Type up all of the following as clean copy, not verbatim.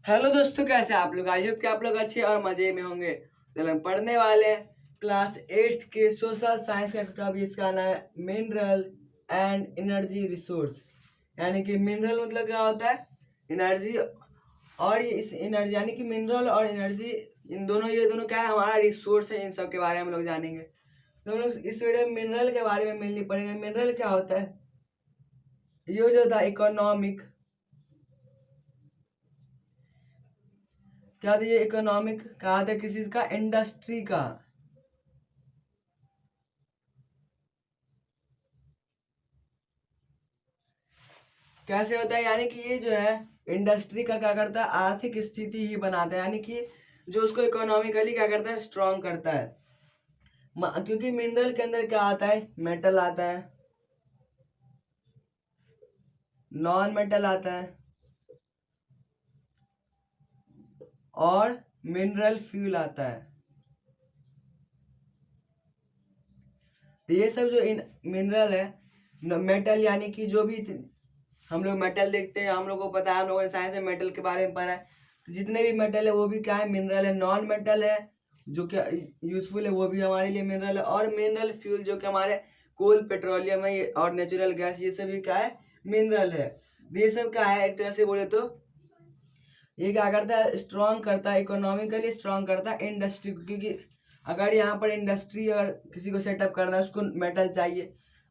Hello दोस्तों, कैसे आप लोग? आई होप कि आप लोग अच्छे और मजे में होंगे। चलो हम पढ़ने वाले हैं क्लास 8 के सोशल साइंस का टॉपिक, इसका नाम है मिनरल एंड एनर्जी रिसोर्स। यानी कि मिनरल मतलब क्या होता है? एनर्जी। और ये इस एनर्जी यानी कि मिनरल और एनर्जी, ये दोनों क्या है? हमारा रिसोर्स है। इन सब के बारे में हम लोग जानेंगे। तो हम लोग इस वीडियो में मिनरल के बारे में मेनली पढ़ेंगे। मिनरल क्या होता है? ये जो था इकोनॉमिक, क्या था ये? इकोनॉमिक कहा था किसी का? इंडस्ट्री का। कैसे होता है? यानी कि ये जो है इंडस्ट्री का क्या करता है? आर्थिक स्थिति ही बनाता है। यानी कि जो उसको इकोनॉमिकली क्या करता है? स्ट्रॉन्ग करता है। क्योंकि मिनरल के अंदर क्या आता है? मेटल आता है, नॉन मेटल आता है, और मिनरल फ्यूल आता है। तो ये सब जो इन मिनरल है, मेटल यानी कि जो भी हम लोग मेटल देखते हैं, हम लोग को पता है, हम लोगों ने साइंस में मेटल के बारे में पढ़ा है। तो जितने भी मेटल है वो भी क्या है? मिनरल है। नॉन मेटल है जो क्या यूजफुल है, वो भी हमारे लिए मिनरल है। और मिनरल फ्यूल जो कि हमारे कोल, पेट्रोलियम है और नेचुरल गैस, ये सभी क्या है? मिनरल है। तो ये सब क्या है? एक तरह से बोले तो ये क्या करता है? स्ट्रॉन्ग करता है, इकोनॉमिकली स्ट्रॉन्ग करता है इंडस्ट्री को। क्योंकि अगर यहाँ पर इंडस्ट्री अगर किसी को सेटअप करना है, उसको मेटल चाहिए।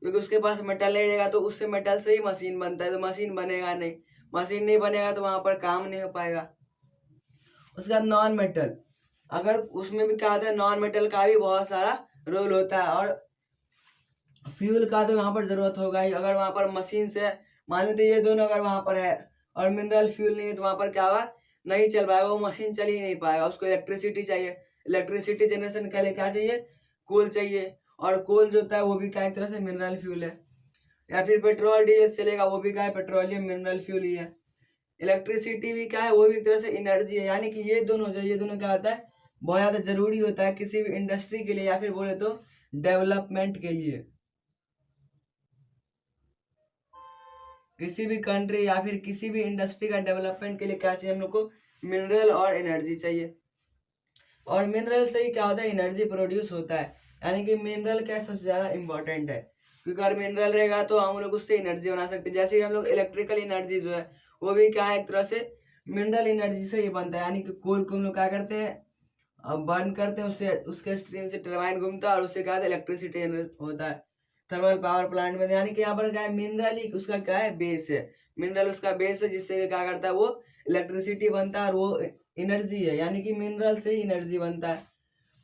क्योंकि उसके पास मेटल नहीं रहेगा तो उससे मेटल से ही मशीन बनता है, तो मशीन बनेगा नहीं। मशीन नहीं बनेगा तो वहां पर काम नहीं हो पाएगा। उसके बाद नॉन मेटल, अगर उसमें भी क्या होता है? नॉन मेटल का भी बहुत सारा रोल होता है। और फ्यूल का तो वहां पर जरूरत होगा ही। अगर वहां पर मशीन से, मान लेते ये दोनों अगर वहां पर है और मिनरल फ्यूल नहीं है, तो वहां पर क्या होगा? नहीं चल पाएगा, वो मशीन चल ही नहीं पाएगा। उसको इलेक्ट्रिसिटी चाहिए। इलेक्ट्रिसिटी जनरेशन के लिए क्या चाहिए? कोल चाहिए। और कोल जो होता है वो भी क्या एक तरह से मिनरल फ्यूल है। या फिर पेट्रोल डीजल चलेगा, वो भी क्या है? पेट्रोलियम मिनरल फ्यूल ही है। इलेक्ट्रिसिटी भी क्या है? वो भी एक तरह से एनर्जी है। यानी कि ये दोनों क्या होता है? बहुत ज्यादा जरूरी होता है किसी भी इंडस्ट्री के लिए, या फिर बोले तो डेवलपमेंट के लिए। किसी भी कंट्री या फिर किसी भी इंडस्ट्री का डेवलपमेंट के लिए क्या चाहिए हम लोग को? मिनरल और एनर्जी चाहिए। और मिनरल से ही क्या होता है? एनर्जी प्रोड्यूस होता है। यानी कि मिनरल क्या सबसे ज्यादा इंपॉर्टेंट है। क्योंकि अगर मिनरल रहेगा तो हम लोग उससे एनर्जी बना सकते हैं। जैसे कि हम लोग इलेक्ट्रिकल एनर्जी जो है वो भी क्या है? एक तरह से मिनरल एनर्जी से ही बनता है। यानी कि कोल को हम लोग क्या करते हैं? बर्न करते हैं, उससे उसके स्ट्रीम से टरबाइन घूमता है और उससे क्या होता है? इलेक्ट्रिसिटी होता है थर्मल पावर प्लांट में। यानी कि यहाँ पर क्या है? मिनरल ही उसका क्या है? बेस है। मिनरल उसका बेस है, जिससे कि क्या करता है? वो इलेक्ट्रिसिटी बनता है और वो एनर्जी है। यानी कि मिनरल से ही एनर्जी बनता है।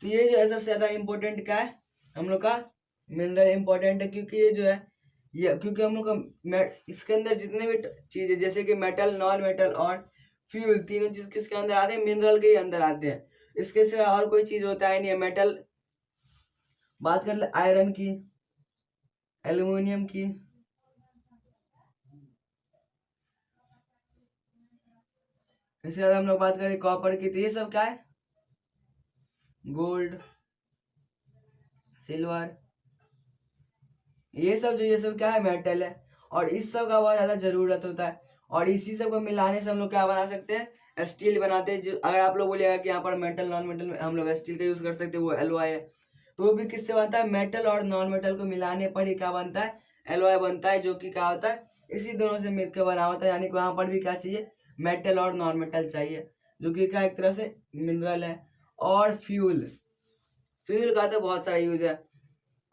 तो ये जो है सबसे ज्यादा इम्पोर्टेंट क्या है हम लोग का? मिनरल इम्पोर्टेंट है। क्योंकि ये जो है ये, क्योंकि हम लोग का इसके अंदर जितने भी चीज है, जैसे कि मेटल, नॉन मेटल और फ्यूल, तीनों चीज किसके अंदर आते हैं? मिनरल के ही अंदर आते हैं। इसके सिवा और कोई चीज होता है नहीं है। मेटल बात कर ले, आयरन की, एल्यूमिनियम की, इसके बाद हम लोग बात करें कॉपर की, तो ये सब क्या है? गोल्ड, सिल्वर, ये सब क्या है? मेटल है। और इस सब का बहुत ज्यादा जरूरत होता है। और इसी सब को मिलाने से हम लोग क्या बना सकते हैं? स्टील बनाते हैं। जो अगर आप लोग बोलिएगा कि यहाँ पर मेटल नॉन मेटल में हम लोग स्टील का यूज कर सकते हैं, वो एलॉय है। तो वो भी किससे बनता है? मेटल और नॉन मेटल को मिलाने पर ही क्या बनता है? एलॉय बनता है। जो कि क्या होता है? इसी दोनों से मिलकर बना होता है। यानी कि वहां पर भी क्या चाहिए? मेटल और नॉन मेटल चाहिए, जो कि क्या एक तरह से मिनरल है। और फ्यूल, फ्यूल का तो बहुत सारा यूज है।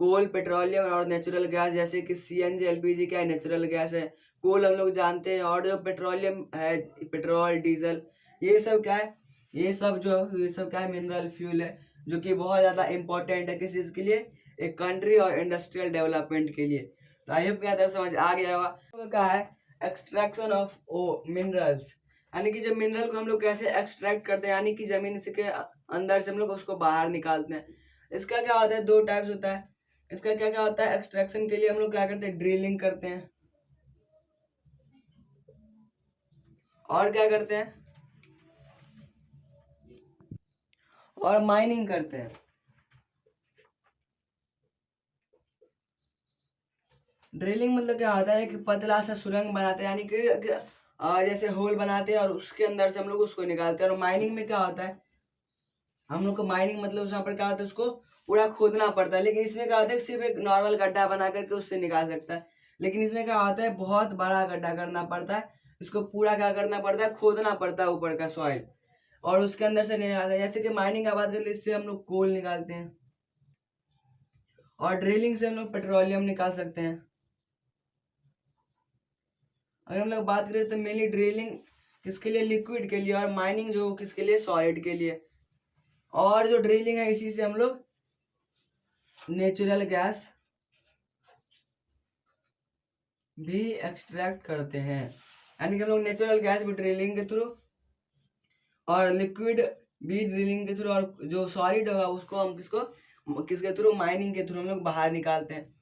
कोल, पेट्रोलियम और नेचुरल गैस, जैसे कि सीएनजी, एलपीजी क्या है? नेचुरल गैस है। कोल हम लोग जानते हैं। और जो पेट्रोलियम है, पेट्रोल, डीजल, ये सब क्या है? ये सब क्या है? मिनरल फ्यूल है। जो कि बहुत ज्यादा इंपॉर्टेंट है किस चीज के लिए? एक कंट्री और इंडस्ट्रियल डेवलपमेंट के लिए। तो आई होप क्या समझ आ गया होगा। तो क्या है? एक्सट्रैक्शन ऑफ ओ मिनरल्स, यानी कि जब मिनरल को हम लोग कैसे एक्सट्रैक्ट करते हैं, यानी कि जमीन से के अंदर से हम लोग उसको बाहर निकालते हैं। इसका क्या होता है? दो टाइप्स होता है। इसका क्या क्या होता है? एक्सट्रैक्शन के लिए हम लोग क्या करते हैं? ड्रिलिंग करते हैं। और क्या करते हैं? और माइनिंग करते हैं। ड्रिलिंग मतलब क्या होता है कि पतला सा सुरंग बनाते हैं। यानी कि जैसे होल बनाते हैं और उसके अंदर से हम लोग उसको निकालते हैं। और माइनिंग में क्या होता है, हम लोग को माइनिंग मतलब यहाँ पर क्या होता है, उसको पूरा खोदना पड़ता है। लेकिन इसमें क्या होता है, सिर्फ एक नॉर्मल गड्ढा बना करके उससे निकाल सकता है। लेकिन इसमें क्या होता है, बहुत बड़ा गड्ढा करना पड़ता है, इसको पूरा क्या करना पड़ता है, खोदना पड़ता है ऊपर का सॉइल, और उसके अंदर से निकालते हैं। जैसे कि माइनिंग का बात करें, इससे हम लोग कोल निकालते हैं, और ड्रिलिंग से हम लोग पेट्रोलियम निकाल सकते हैं। अगर हम लोग बात करें तो मेनली ड्रिलिंग किसके लिए, लिक्विड के लिए, और माइनिंग जो किसके लिए, सॉलिड के लिए। और जो ड्रिलिंग है, इसी से हम लोग नेचुरल गैस भी एक्सट्रैक्ट करते हैं। यानी कि हम लोग नेचुरल गैस भी ड्रिलिंग के थ्रू, और लिक्विड भी ड्रिलिंग के थ्रू, और जो सॉलिड होगा उसको हम किसके थ्रू, माइनिंग के थ्रू हम लोग बाहर निकालते हैं।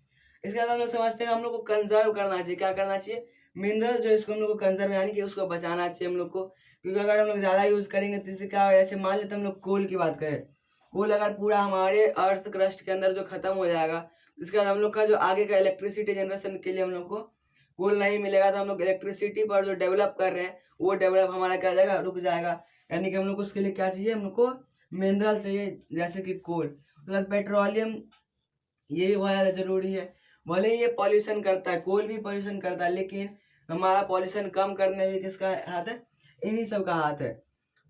इसके बाद हम लोग समझते हैं हम लोग को कंजर्व करना चाहिए। क्या करना चाहिए, मिनरल जो इसको हम लोग को कंजर्व यानी कि उसको बचाना चाहिए हम लोग को। क्योंकि अगर हम लोग ज़्यादा यूज़ करेंगे तो इससे क्या, जैसे मान लेते हम लोग कोल की बात करें, कोल अगर पूरा हमारे अर्थ क्रस्ट के अंदर जो खत्म हो जाएगा, इसके बाद हम लोग का जो आगे का इलेक्ट्रिसिटी जनरेशन के लिए हम लोग को कोल नहीं मिलेगा, तो हम लोग इलेक्ट्रिसिटी पर जो डेवलप कर रहे हैं वो डेवलप हमारा क्या जाएगा, रुक जाएगा। यानी कि हम लोग को उसके लिए क्या चाहिए, हम लोग को मिनरल चाहिए, जैसे कि कोल। प्लस पेट्रोलियम, ये भी बहुत ज़्यादा जरूरी है। भले ही ये पॉल्यूशन करता है, कोल भी पॉल्यूशन करता है, लेकिन हमारा पॉल्यूशन कम करने में किसका हाथ है, इन्हीं सब का हाथ है।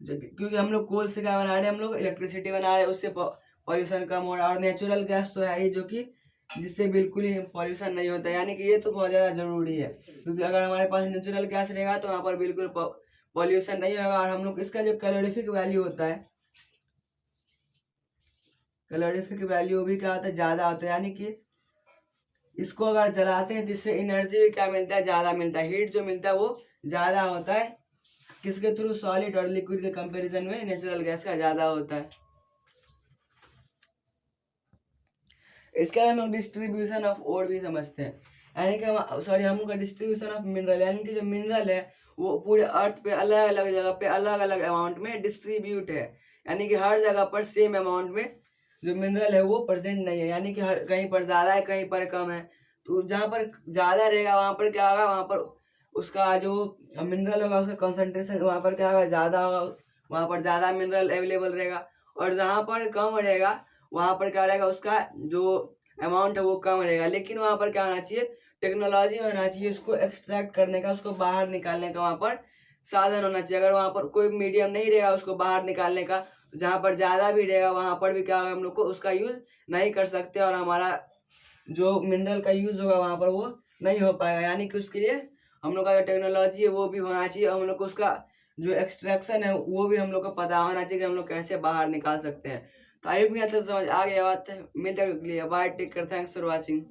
क्योंकि हम लोग कोल से क्या बना रहे हैं, हम लोग इलेक्ट्रिसिटी बना रहे हैं, उससे पॉल्यूशन कम हो रहा है। और नेचुरल गैस तो है ही, जो कि जिससे बिल्कुल ही पॉल्यूशन नहीं होता है। यानी कि ये तो बहुत ज़्यादा जरूरी है, क्योंकि अगर हमारे पास नेचुरल गैस रहेगा तो वहाँ पर बिल्कुल पॉल्यूशन नहीं होगा। और हम लोग इसका जो कैलोरीफिक वैल्यू होता है, कैलोरीफिक वैल्यू भी क्या होता है, ज़्यादा होता है। यानी कि इसको अगर जलाते हैं तो इससे एनर्जी भी क्या मिलता है, ज़्यादा मिलता है। हीट जो मिलता है वो ज़्यादा होता है, किसके थ्रू, सॉलिड और लिक्विड के कंपैरिजन में नेचुरल गैस का ज़्यादा होता है। इसके बाद हम लोग डिस्ट्रीब्यूशन ऑफ ओर भी समझते हैं। यानी कि हम लोग का डिस्ट्रीब्यूशन ऑफ मिनरल, यानी कि जो मिनरल है वो पूरे अर्थ पे अलग अलग जगह पे अलग अलग अमाउंट में डिस्ट्रीब्यूट है। यानी कि हर जगह पर सेम अमाउंट में जो मिनरल है वो प्रेजेंट नहीं है। यानी कि हर कहीं पर ज़्यादा है, कहीं पर कम है। तो जहाँ पर ज़्यादा रहेगा वहाँ पर क्या होगा, वहाँ पर उसका जो मिनरल होगा उसका कंसंट्रेशन वहाँ पर क्या होगा, ज़्यादा होगा, वहाँ पर ज़्यादा मिनरल अवेलेबल रहेगा। और जहाँ पर कम रहेगा वहाँ पर क्या रहेगा, उसका जो अमाउंट है वो कम रहेगा। लेकिन वहाँ पर क्या होना चाहिए, टेक्नोलॉजी होना चाहिए उसको एक्सट्रैक्ट करने का, उसको बाहर निकालने का वहाँ पर साधन होना चाहिए। अगर वहाँ पर कोई मीडियम नहीं रहेगा उसको बाहर निकालने का, तो जहाँ पर ज़्यादा भी रहेगा वहाँ पर भी क्या होगा, हम लोग को उसका यूज़ नहीं कर सकते, और हमारा जो मिनरल का यूज़ होगा वहाँ पर वो नहीं हो पाएगा। यानी कि उसके लिए हम लोग का जो टेक्नोलॉजी है वो भी होना चाहिए, हम लोग को उसका जो एक्सट्रैक्शन है वो भी हम लोग को पता होना चाहिए कि हम लोग कैसे बाहर निकाल सकते हैं। तो आई भी समझ आ गया बात है। मिलते हैं, bye, take care, thanks for watching.